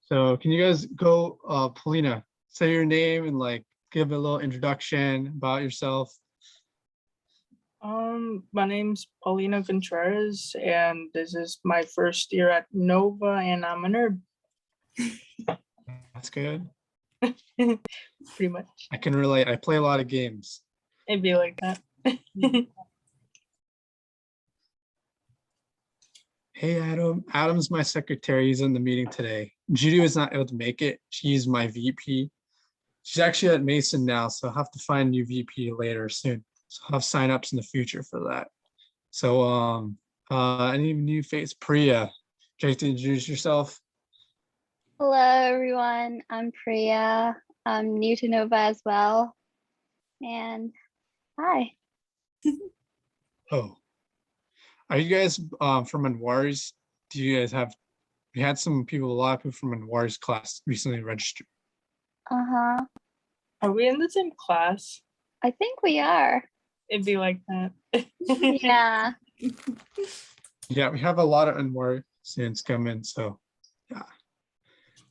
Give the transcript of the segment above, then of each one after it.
So can you guys go, Polina, say your name and like give a little introduction about yourself? My name's Paulina Contreras, and this is my first year at Nova, and I'm a nerd, That's good. pretty much. I can relate. I play a lot of games. It'd be like that. Hey, Adam. Adam's my secretary. He's in the meeting today. Judy was not able to make it. She's my VP. She's actually at Mason now, so I'll have to find a new VP later soon. So I'll have signups in the future for that. So any new face? Priya, would you like to introduce yourself? Hello, everyone. I'm Priya. I'm new to Nova as well. And hi. Oh, are you guys from Anwari's? Do you guys have? We had some people, a lot of people from Anwari's class recently registered. Uh-huh. Are we in the same class? I think we are. It'd be like that. Yeah. Yeah, we have a lot of Anwari students come in. So yeah.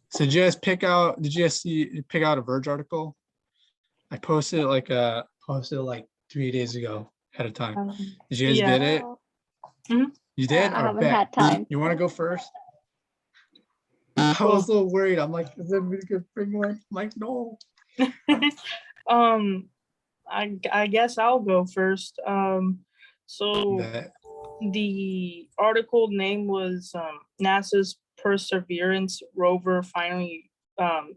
So did you guys pick out? Did you guys pick out a Verge article? I posted it like 3 days ago ahead of time. Did you guys yeah. get it? Mhm. You did? I Or haven't bet. had time. You want to go first? I was a little worried. I'm like, is everybody gonna bring one? I'm like, no. I guess I'll go first. So Bet. the article name was NASA's Perseverance rover finally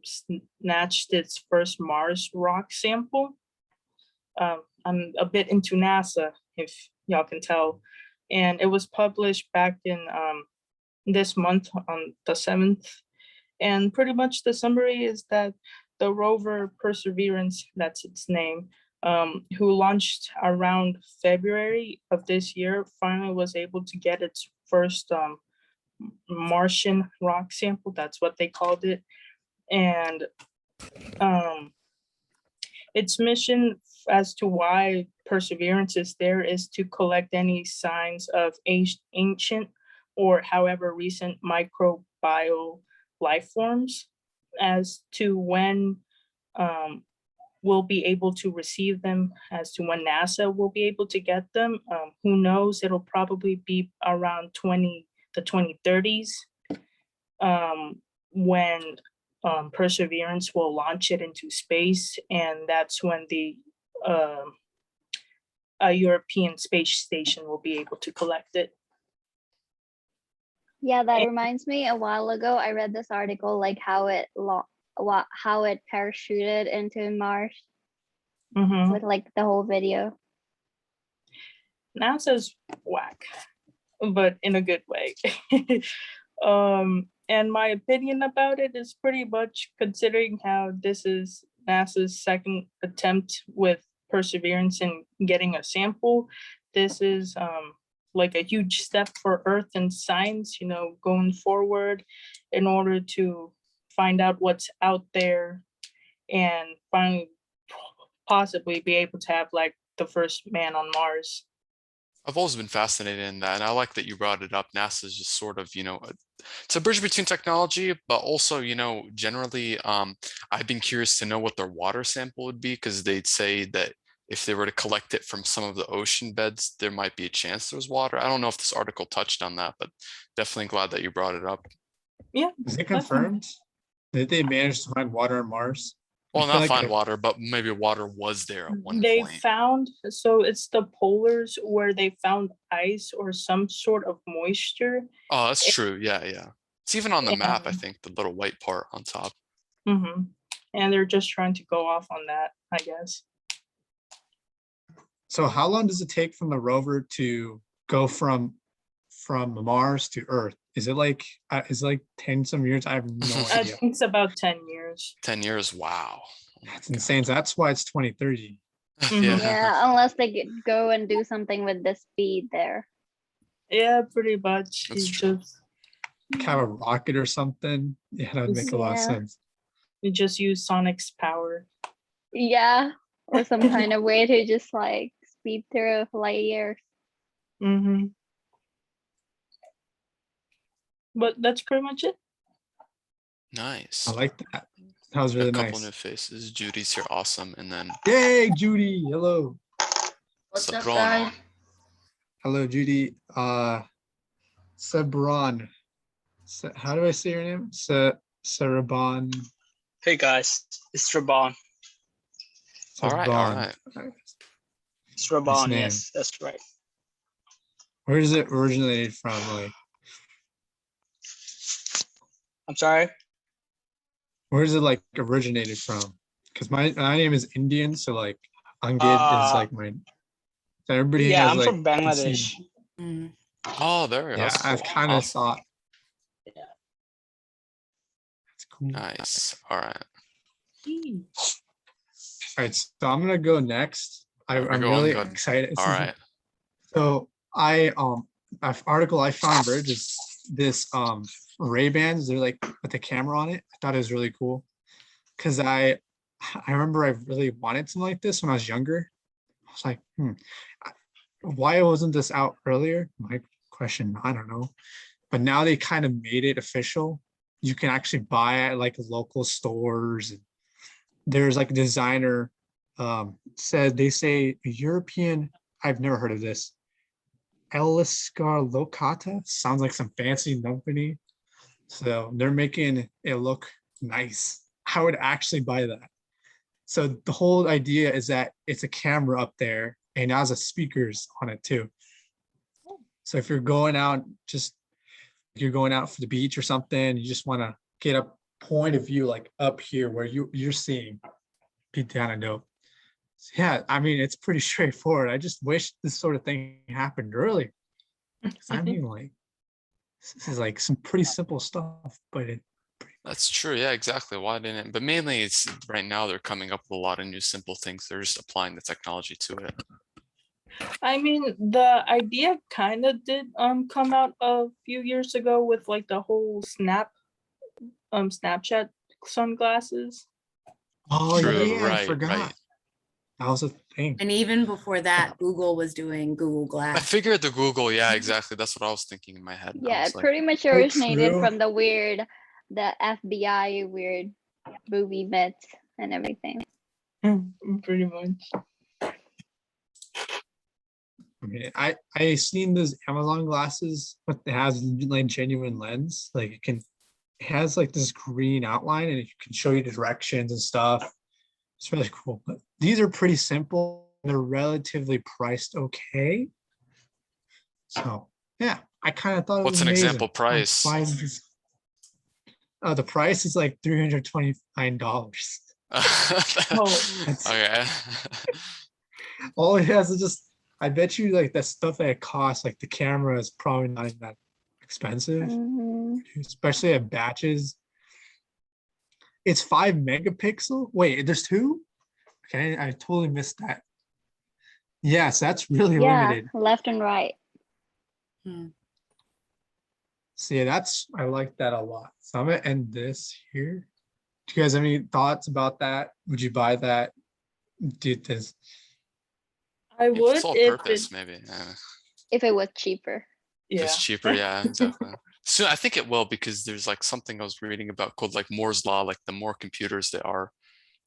snatched its first Mars rock sample. I'm a bit into NASA, if y'all can tell, and it was published back in this month on the 7th. And pretty much the summary is that the rover Perseverance, that's its name, who launched around February of this year, finally was able to get its first Martian rock sample. That's what they called it. And its mission as to why Perseverance is there is to collect any signs of ancient or however recent microbial life forms. As to when we'll be able to receive them, as to when NASA will be able to get them, who knows? It'll probably be around the 2030s when Perseverance will launch it into space, and that's when the European Space Station will be able to collect it. Yeah, that reminds me, a while ago, I read this article, like how it parachuted into Mars with like the whole video. NASA's whack, but in a good way. And my opinion about it is pretty much, considering how this is NASA's second attempt with Perseverance in getting a sample, this is like a huge step for Earth and science, going forward in order to find out what's out there and finally possibly be able to have like the first man on Mars. I've always been fascinated in that, and I like that you brought it up. NASA is just sort of, it's a bridge between technology, but also, generally, I've been curious to know what their water sample would be, because they'd say that if they were to collect it from some of the ocean beds, there might be a chance there's water. I don't know if this article touched on that, but definitely glad that you brought it up. Yeah. Is it confirmed? Did they manage to find water on Mars? Well, not find water, but maybe water was there at one They point. found, so it's the polars where they found ice or some sort of moisture. Oh, that's true. Yeah. It's even on the map, I think, the little white part on top. And they're just trying to go off on that, I guess. So how long does it take from the rover to go from Mars to Earth? Is it like 10 some years? I have no I idea. think it's about 10 years. 10 years. Wow. That's insane. That's why it's 2030. Yeah, unless they go and do something with the speed there. Yeah, pretty much. That's You true. just Have a rocket or something. Yeah, that would make a lot of sense. you just use Sonic's power. Yeah, or some kind of way to just like speed through light years. But that's pretty much it. Nice. I like that. That was A really couple new nice. faces. Judy's here, awesome. And then Yay, Judy. Hello. What's up, Sabron. guys? Hello, Judy. Sabron. How do I say your name? Sarabon. Hey guys, it's Rabon. All right, all Sabron. right. It's Rabon, name. yes, that's right. Where is it originated from? Like, I'm sorry. where is it like originated from? Because my name is Indian, so like Angid is like my. So everybody Yeah, has I'm like. from the Bangladesh. same- Oh, there. Yeah, That's I've cool. kind of Awesome. thought. Yeah. That's cool. Nice. All right. All right, so I'm gonna go next. Go I'm on, really go. excited. All right. So article I found Bridge is this Ray-Bans. They're like with the camera on it. I thought it was really cool because I remember I really wanted something like this when I was younger. I was like, why wasn't this out earlier? My question, I don't know. But now they kind of made it official. You can actually buy at like local stores. And there's like a designer said they say European. I've never heard of this. Eliscar Locata sounds like some fancy company. So they're making it look nice. I would actually buy that. So the whole idea is that it's a camera up there and it has a speakers on it too. So if you're going out, you're going out for the beach or something, you just want to get a point of view like up here where you're seeing, be kind of dope. So yeah, I mean, it's pretty straightforward. I just wish this sort of thing happened earlier. 'Cause I mean, like, this is like some pretty simple stuff, but That's true. Yeah, exactly. Why didn't? But mainly, it's right now they're coming up with a lot of new simple things. They're just applying the technology to it. I mean, the idea kind of did come out a few years ago with like the whole Snapchat sunglasses. oh True, yeah, I right, forgot. right. That was a thing. And even before that, Google was doing Google I Glass. figured the Google. Yeah, exactly. That's what I was thinking in my head. I Yeah, was it like, pretty much Oh, originated true. from the FBI weird movie myths and everything. Pretty much. I mean, I seen those Amazon glasses, but it has like genuine lens. Like it has like this green outline and it can show you directions and stuff. It's really cool. But these are pretty simple. They're relatively priced okay. So yeah, I kind of thought it what's was an amazing. example price? The price is like $329. Okay. All it has is just, I bet you like the stuff that it costs, like the camera is probably not even that expensive, Mhm. especially at batches. It's 5 megapixel. Wait, there's 2? Okay, I totally missed that. Yes, that's really Yeah, limited. left and right. Hmm. See, I like that a lot. So I'm gonna end this here. Do you guys have any thoughts about that? Would you buy that? Do this? I If would it's all if purpose, it, maybe. Yeah. If it was cheaper. If yeah. it's cheaper, yeah, exactly. So I think it will because there's like something I was reading about called like Moore's law. Like the more computers there are,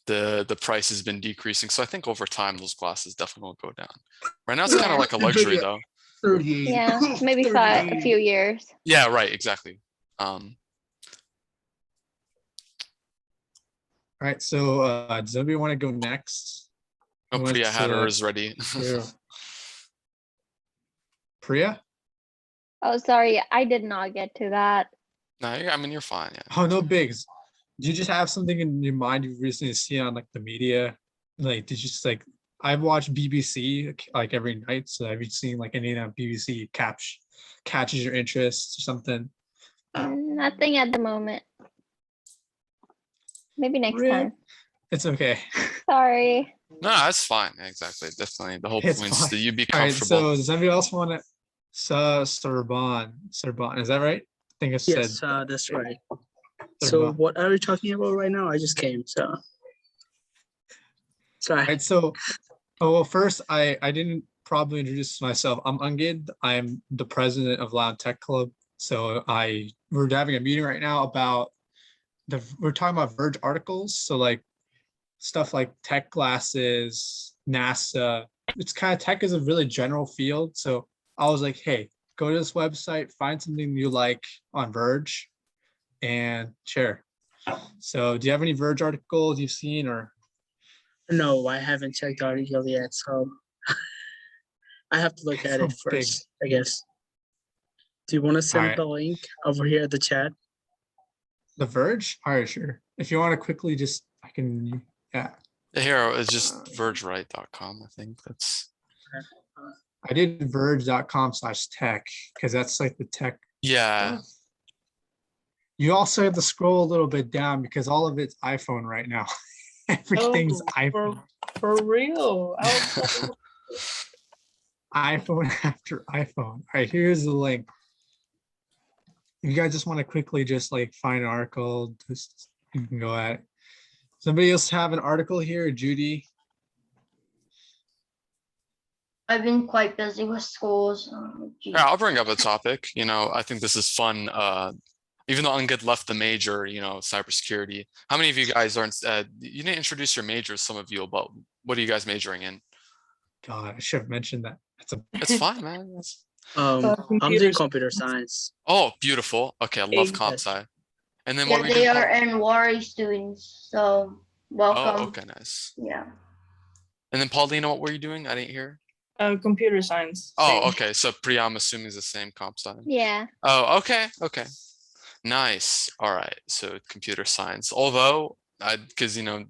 the price has been decreasing. So I think over time those glasses definitely will go down. Right now it's kind Yeah. of like a luxury though. 38. Yeah, maybe a few years. Yeah, right, exactly. All right, so does anybody want to go next? Oh, Who wants Priya had to, hers ready. yeah. Priya? Oh, sorry, I did not get to that. No, I mean you're fine. Yeah. Oh, no bigs. Do you just have something in your mind you've recently seen on like the media? Like, did you just like, I've watched BBC like every night. So have you seen like any of BBC catches your interest or something? Nothing at the moment. Maybe next Really? time. It's okay. Sorry. No, that's fine. Yeah, exactly. Definitely. The whole It's point is fine. that you be All right, comfortable. so does anybody else want to? Sorbonne, is that right? I think it said. Yes, that's right. So Sorbonne. what are we talking about right now? I just came, so. Sorry. Right, so, well, first, I didn't probably introduce myself. I'm Ungid. I'm the president of Loudoun Tech Club. So we're having a meeting right now about we're talking about Verge articles, so like stuff like tech glasses, NASA. It's kind of tech is a really general field. So I was like, hey, go to this website, find something you like on Verge and share. So do you have any Verge articles you've seen or? No, I haven't checked the article yet, so I have to look at it So big. first, I guess. Do you want to send Alright. the link over here at the chat? The Verge? All right, sure. If you want to quickly just, I can, yeah. Here it's just vergeright.com. I think that's. I did verge.com/tech because that's like the tech. Yeah. stuff. You also have to scroll a little bit down because all of it's iPhone right now. Everything's Oh, iPhone. For real. I was like, iPhone after iPhone. All right, here's the link. If you guys just want to quickly just like find an article, just you can go at it. Somebody else have an article here, Judy? I've been quite busy with schools. Yeah, I'll bring up a topic. You know, I think this is fun. Even though Unged left the major, you know, cybersecurity. How many of you guys are? You didn't introduce your majors, some of you, but what are you guys majoring in? God, I should have mentioned that. It's fine, man. I'm computer doing computer science. Oh, beautiful. Okay, I love Hey. comp sci. And then Yeah, what we they do? are NWARI students, so welcome. Oh, okay, nice. Yeah. And then Paulina, what were you doing? I didn't hear. computer science. Oh, same. okay. So Priya, I'm assuming is the same comp sci. Yeah. Oh, okay, okay. Nice. All right. So computer science. Although, because you know,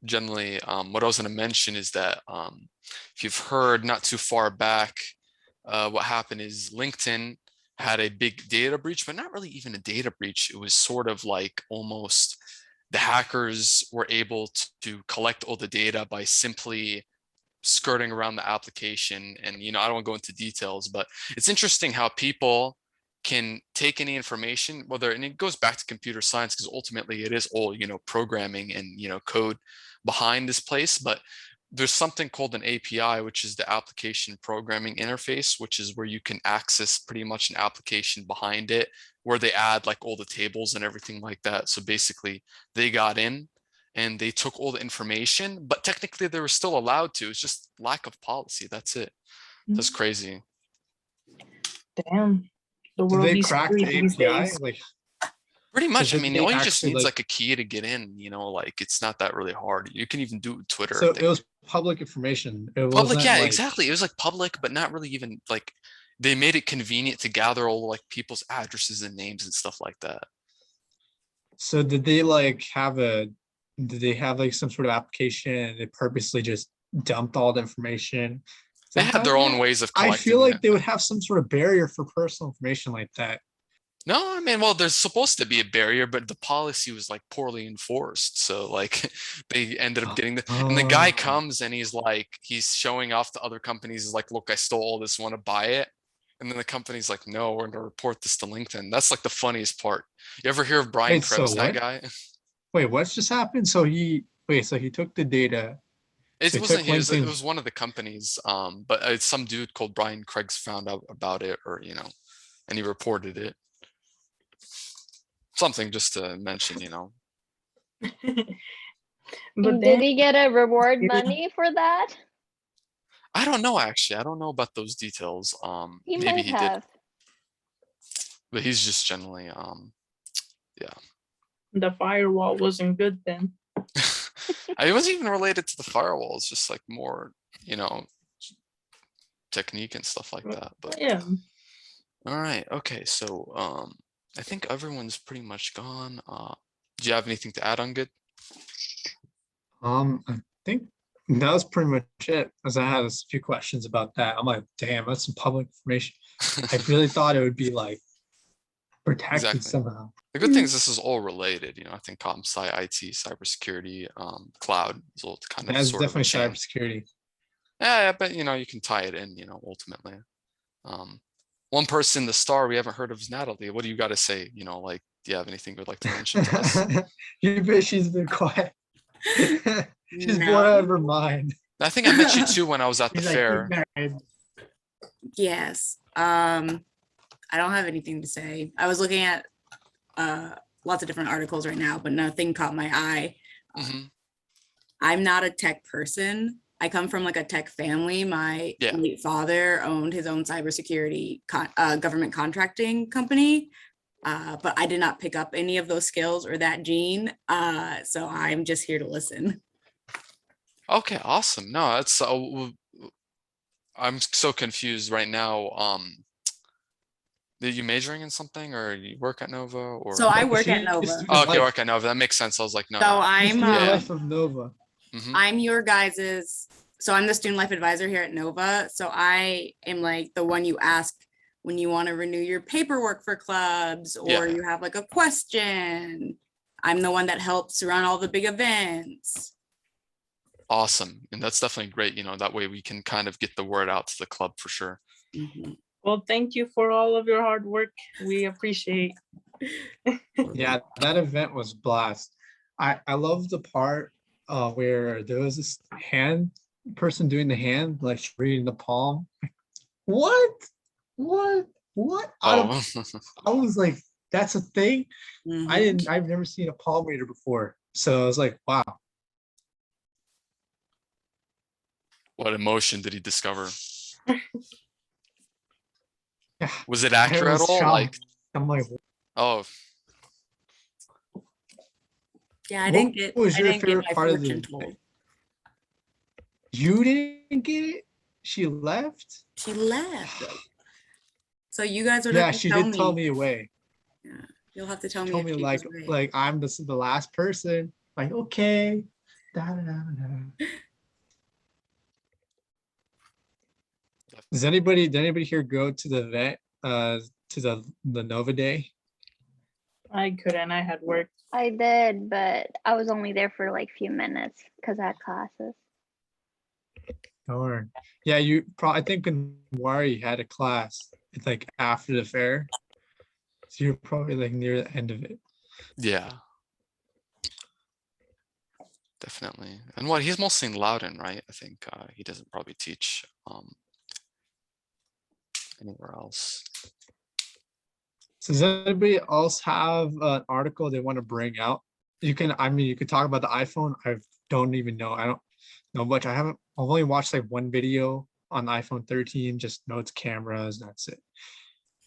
generally, what I was going to mention is that if you've heard not too far back, what happened is LinkedIn had a big data breach, but not really even a data breach. It was sort of like almost the hackers were able to collect all the data by simply skirting around the application. And, you know, I don't want to go into details, but it's interesting how people can take any information, whether, and it goes back to computer science, because ultimately it is all, you know, programming and, you know, code behind this place. But there's something called an API, which is the application programming interface, which is where you can access pretty much an application behind it, where they add like all the tables and everything like that. So basically they got in and they took all the information, but technically they were still allowed to. It's just lack of policy. That's it. That's crazy. Damn. The Did world they be crack scary the these API? days. Like, Pretty much. I did mean, they all you just actually, needs like- like a key to get in, you know, like it's not that really hard. You can even do it with Twitter. I so think. it was public information. It Public, wasn't yeah, like, exactly. It was like public, but not really even like they made it convenient to gather all like people's addresses and names and stuff like that. So did they like did they have like some sort of application and they purposely just dumped all the information? They had their own ways of I collecting feel like it. they would have some sort of barrier for personal information like that. No, I mean, well, there's supposed to be a barrier, but the policy was like poorly enforced. So like they ended up getting and the guy Oh. comes and he's like, he's showing off to other companies. He's like, look, I stole all this, want to buy it? And then the company's like, no, we're gonna report this to LinkedIn. That's like the funniest part. You ever hear of Brian Wait, so Krebs, that what? guy? Wait, what's just happened? So he took the data. It So he wasn't took his, it LinkedIn's- was one of the companies. But it's some dude called Brian Krebs found out about it, or you know, and he reported it. Something just to mention, you know. But Did then he get a reward Yeah. money for that? I don't know actually. I don't know about those details. He Maybe might he did, have. but he's just generally the firewall wasn't good then. it wasn't even related to the firewall. It's just like more, you know, technique and stuff like that. But Yeah. all right, okay. So I think everyone's pretty much gone. Do you have anything to add on, Good? I think that was pretty much it. As I had a few questions about that. I'm like, damn, that's some public information. I really thought it would be like protected Exactly. somehow. The good thing is this is all related. You know, I think comp sci, IT, cybersecurity, cloud is all kind of That's sort of a definitely chain. cybersecurity. Yeah, but you know, you can tie it in, you know, ultimately. One person, the star we haven't heard of is Natalie. What do you got to say? You know, like, do you have anything you'd like to mention to us? She's been quiet. She's No. bored out of her mind. I think I met you too when I was at the She's like, fair. Yes. I don't have anything to say. I was looking at lots of different articles right now, but nothing caught my eye. Mhm. I'm not a tech person. I come from like a tech family. My Yeah. late father owned his own cybersecurity government contracting company, but I did not pick up any of those skills or that gene. So I'm just here to listen. Okay, awesome. No, that's I'm so confused right now. Are you majoring in something or you work at Nova or? So I work She at used Nova. to be Oh, okay, life. work at Nova. That makes sense. I was like, no, So no. I'm Student Yeah. life of Nova. Mhm. I'm your guys's. So I'm the student life advisor here at Nova. So I am like the one you ask when you want to renew your paperwork for clubs or Yeah. you have like a question. I'm the one that helps run all the big events. Awesome. And that's definitely great. You know, that way we can kind of get the word out to the club for sure. Mhm. Well, thank you for all of your hard work. We appreciate. Yeah, that event was blast. I love the part where there was this hand person doing the hand, like reading the palm. What? What? Oh, I was like, that's a thing. Mhm. I've never seen a palm reader before. So I was like, wow. what emotion did he discover? Yeah, Was it I accurate at was all? Like, shocked. I'm like, oh, Yeah, I what didn't get was your my favorite part of the fortune event? told. You didn't get it? She left? She left. So you guys would Yeah, have to she tell did tell me. me away. Yeah, you'll have to tell She me told if me she was right. like I'm this is the last person. Like, okay. Da, da, da, da. Did anybody here go to the event, to the Nova Day? I couldn't, I had work. I did, but I was only there for like few minutes because I had classes. Darn. Yeah, you probably, I think Wari had a class. It's like after the fair. So you're probably like near the end of it. yeah. Definitely. And what, he's mostly in Loudoun, right? I think he doesn't probably teach anywhere else. So does anybody else have an article they want to bring out? You can, I mean, you could talk about the iPhone. I don't even know. I don't know much. I've only watched like one video on the iPhone 13, just know it's cameras, and that's it.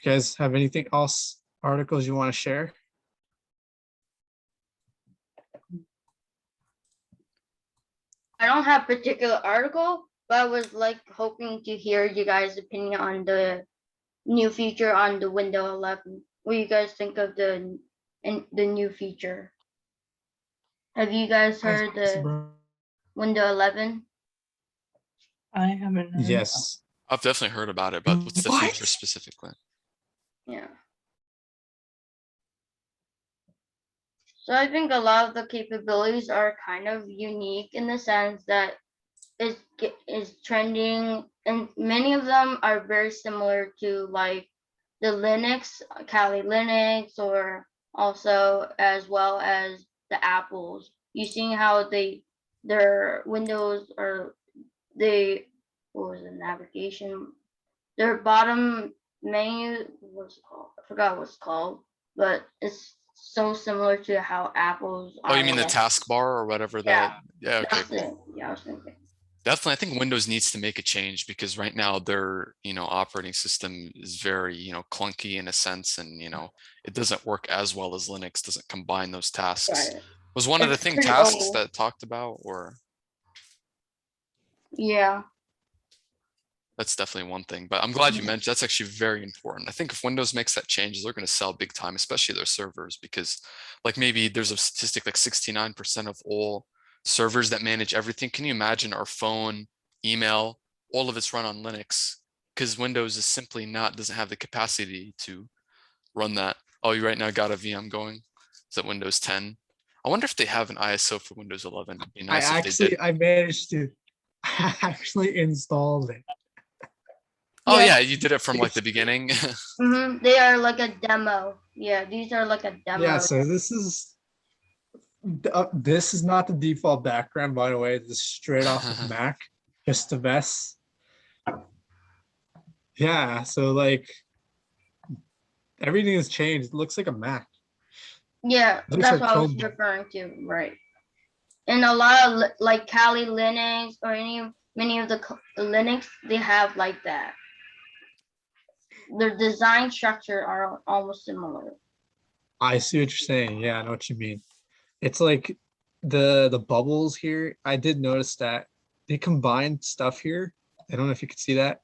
You guys have anything else, articles you want to share? I don't have particular article, but I was like hoping to hear you guys' opinion on the new feature on the Windows 11. What do you guys think of the new feature? Have you guys heard the Windows 11? I haven't. Heard. Yes. I've definitely heard about it, but what's the What? feature specifically? Yeah. So I think a lot of the capabilities are kind of unique in the sense that is trending, and many of them are very similar to like the Linux, Kali Linux, or also as well as the Apples. You seeing how their windows are what was the navigation? Their bottom menu, what's it called? I forgot what it's called, but it's so similar to how Apple's Oh, you mean the iOS. taskbar or whatever that? Yeah, okay, That's cool. it. Yeah, I was thinking. Definitely, I think Windows needs to make a change because right now their, operating system is very, clunky in a sense, and it doesn't work as well as Linux, doesn't combine those tasks. Right. Was one of the It's thing pretty tasks old. that talked about, or Yeah. that's definitely one thing, but I'm glad you mentioned that's actually very important. I think if Windows makes that change, they're going to sell big time, especially their servers, because like maybe there's a statistic like 69% of all servers that manage everything. Can you imagine our phone, email, all of it's run on Linux because Windows is simply doesn't have the capacity to run that. Oh, you right now got a VM going. Is that Windows 10? I wonder if they have an ISO for Windows 11. It'd be nice if they did. I managed to actually install it. Oh Yes. yeah, you did it from like the beginning. They are like a demo. Yeah, these are like a demo. Yeah, so this is not the default background, by the way. This is straight off of Mac, just a mess. Yeah, so like everything has changed. It looks like a Mac. Yeah, Those that's are what I was Chromebooks. referring to, right? And a lot of like Kali Linux or many of the Linux, they have like that. Their design structure are almost similar. I see what you're saying. Yeah, I know what you mean. It's like the bubbles here. I did notice that they combined stuff here. I don't know if you could see that.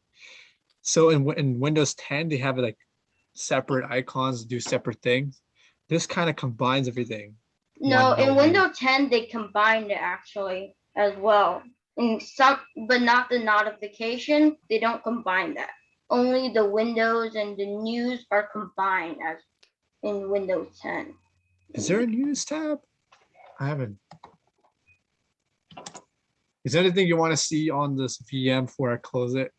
So in Windows 10, they have like separate icons to do separate things. This kind of combines everything. No, One in no view. Windows 10 they combined it actually as well. In some, but not the notification. They don't combine that. Only the Windows and the news are combined as in Windows 10. Is there a news tab? I haven't. Is there anything you want to see on this VM before I close it?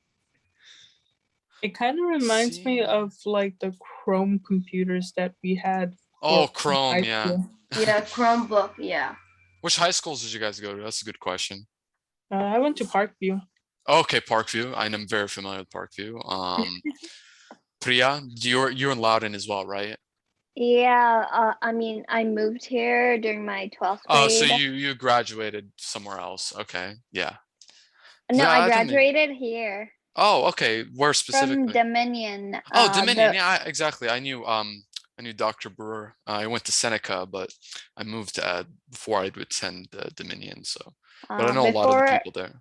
It kind of reminds me See. of like the Chrome computers that we had. Oh, for Chrome, high yeah. school. Yeah, Chromebook. Yeah. Which high schools did you guys go to? That's a good question. I went to Parkview. Okay, Parkview. I'm very familiar with Parkview. Priya, you're in Loudoun as well, right? Yeah, I mean, I moved here during my 12th Oh, so grade. you graduated somewhere else. Okay, yeah. No, I That make- graduated here Oh, okay. Where from specifically? Dominion. Oh, Dominion. Yeah, exactly. I knew Dr. Brewer. I went to Seneca, but I moved before I'd attend Dominion. So, but I know a lot of the people there.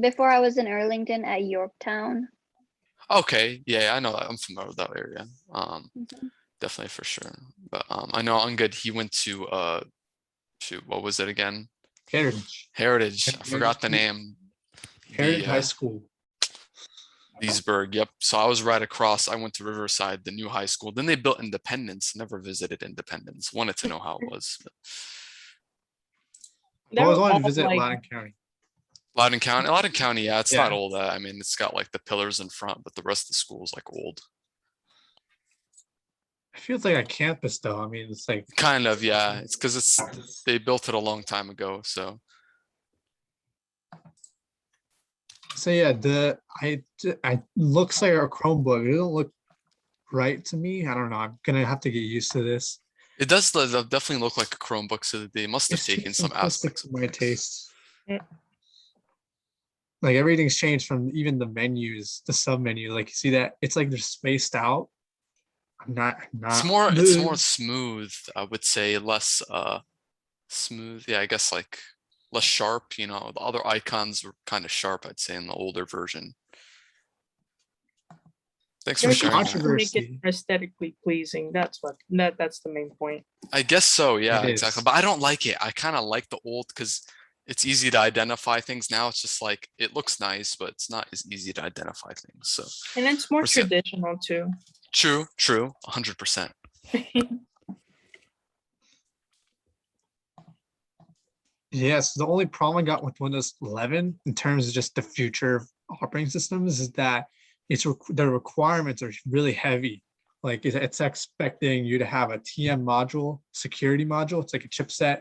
Before I was in Arlington at Yorktown. Okay, yeah, I know. I'm familiar with that area. Definitely for sure. But I know Ungud, he went to shoot, what was it again? Heritage. Heritage. I forgot the name. Heritage The, High School. Leesburg. Yep. So I was right across. I went to Riverside, the new high school. Then they built Independence. Never visited Independence. Wanted to know how it was. But I They're always wanted to all, visit like, Loudoun County. Loudoun County, yeah, it's not Yeah. old. I mean, it's got like the pillars in front, but the rest of the school is like old. It feels like a campus though. I mean, it's like Kind of, yeah. It's because they built it a long time ago. So yeah, I looks like a Chromebook. It doesn't look right to me. I don't know. I'm gonna have to get used to this. it does definitely look like a Chromebook. So they must have It's too taken some simplistic aspects for of my things. taste. Yeah. Like everything's changed from even the menus, the sub menu. Like you see that it's like they're spaced out. I'm not. It's more smooth, I would say, less smooth. Yeah, I guess like less sharp, the other icons were kind of sharp, I'd say, in the older version. Thanks for They're sharing trying that. to make it Controversy. aesthetically pleasing. That's the main point. I guess so, yeah, It exactly. is. But I don't like it. I kind of like the old because it's easy to identify things. Now it's just like it looks nice, but it's not as easy to identify things. So And it's more Where's the- traditional too. true, 100%. Yes, the only problem I got with Windows 11 in terms of just the future of operating systems is that the requirements are really heavy. Like it's expecting you to have a TM module, security module. It's like a chipset.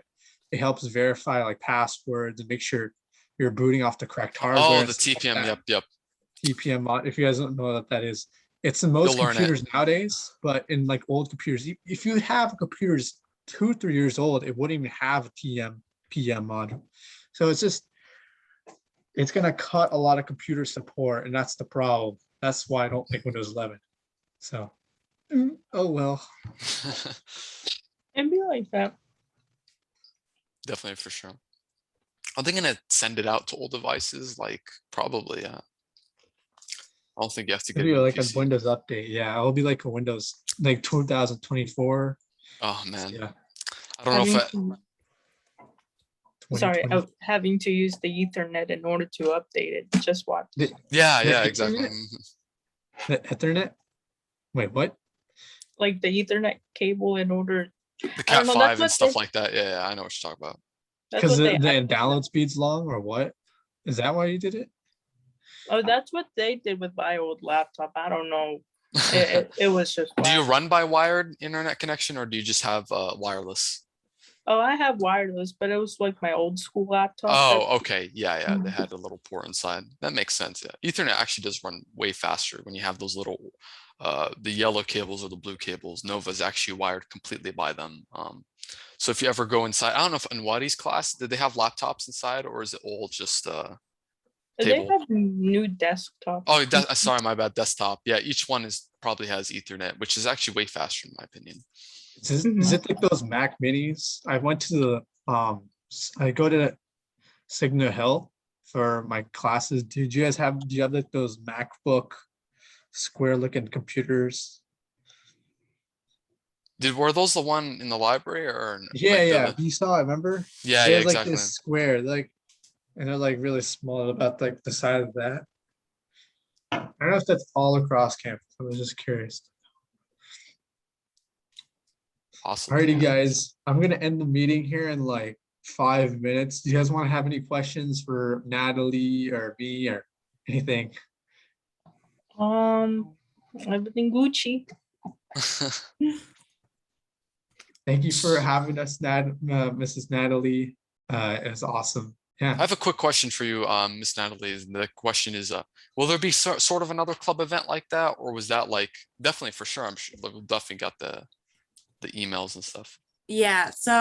It helps verify like passwords and make sure you're booting off the correct hardware. Oh, and the stuff like TPM. that. Yep. TPM mod. If you guys don't know what that is, it's in most You'll learn it. computers nowadays. But in like old computers, if you have computers 2-3 years old, it wouldn't even have a PM module. So it's gonna cut a lot of computer support, and that's the problem. That's why I don't like Windows 11. So, oh well. It'd be like that. Definitely for sure. Are they gonna send it out to all devices? Like probably, yeah. I don't think you have to get Maybe a new like a PC. Windows update. Yeah, it'll be like a Windows like 2024. Oh man, Yeah, I don't know if Having to- sorry, 2020. having to use the Ethernet in order to update it. Just watch. yeah, The exactly. Ethernet? The Ethernet. Wait, what? Like the Ethernet cable in order. The I don't Cat know, 5 that's and what stuff they- like that. Yeah, I know what you're talking about. That's Because what the they download speed's long, or what? Is that why you did it? Oh, that's what they did with my old laptop. I don't know. It was just. Do you whack. run by wired internet connection or do you just have wireless? Oh, I have wireless, but it was like my old school laptop. Oh, okay. Yeah, yeah. They Mhm. had a little port inside. That makes sense. Yeah. Ethernet actually does run way faster when you have those little the yellow cables or the blue cables. Nova's actually wired completely by them. So if you ever go inside, I don't know if Anwadi's class, did they have laptops inside or is it all just They table? have new desktops. Oh, sorry, my bad. Desktop. Yeah, each one is probably has Ethernet, which is actually way faster in my opinion. Is it like those Mac minis? I went to the I go to Signal Hill for my classes. Do you have like those MacBook square looking computers? Were those the one in the library or Yeah, like yeah. the? You saw it, remember? Yeah, They yeah, have like exactly. this square, like, and they're like really small, about like the size of that. I don't know if that's all across campus. I was just curious. Possibly. Alrighty, Yeah. guys, I'm gonna end the meeting here in like 5 minutes. Do you guys want to have any questions for Natalie or me or anything? Everything Gucci. Thank you for having us, Mrs. Natalie. It was awesome. I Yeah. have a quick question for you, Miss Natalie. The question is, will there be sort of another club event like that, or was that like definitely for sure? I'm sure we've definitely got the emails and stuff. Yeah, so